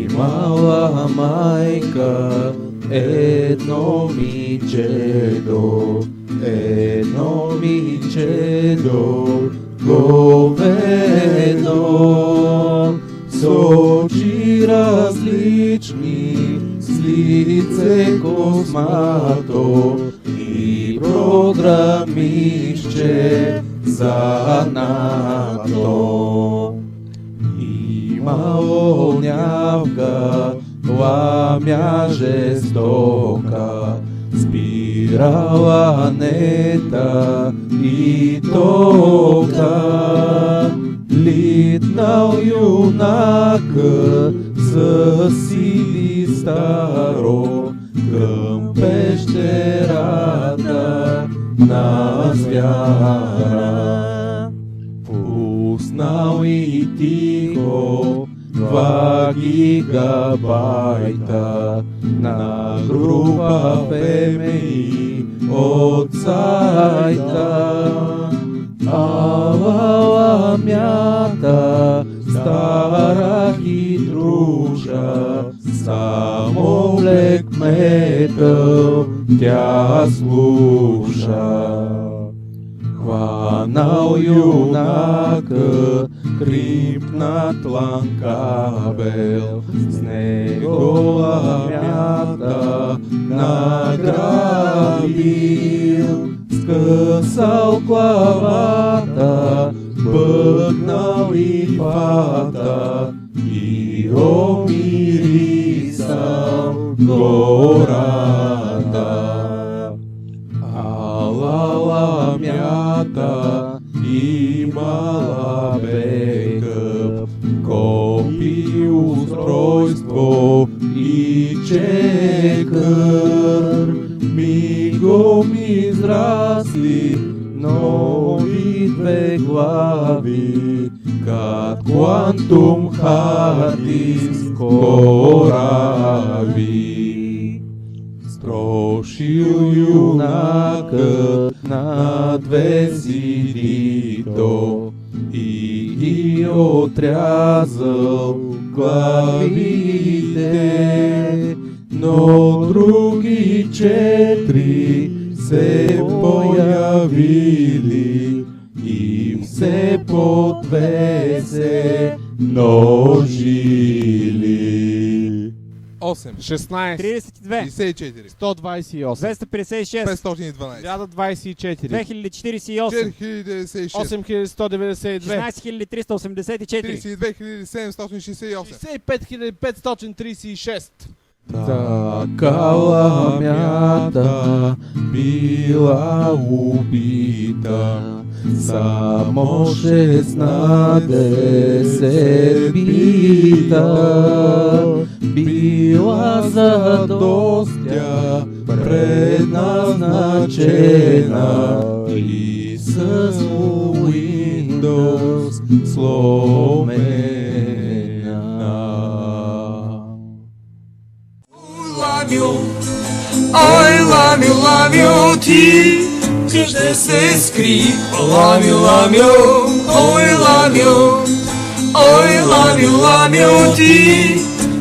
Имала майка едно момичедо, говедо, с очи различни, с лице космато и програмище за НАТО. Имало нявка, ламя жестока, спирала нета и тока. Литнал юнака с сили старо към пещерата на звяра. Пуснал и тихо 2 гигабайта на група ПМИ от сайта. Ала ламята, стара хитруша, само Black Metal тя слуша. Хванал юнака, крипнат лан кабел, с него ламята награбил. Скъсал главата, бъгнал и пата и омирисал гората. Ала ламята имала бекъп, копи устройство и чекър. Мигом израсли нови 2 глави, кат квантум хардиск кораби. Строшил юнакът на 2 CD-то и ги отрязал главите, но други 4 се появили и все по 2 се множили. 8, 16, 32, 54, 128, 256, 512, 1024, 2048, 4096, 8192, 16384, 32768, 65536. Така ламята била убита, само 16 бита. Била за достя предназначена и с Windows сломена. Ой, ламю, ти къде се скри? Ламю, ой, ламю, ти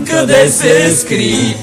къде се скри?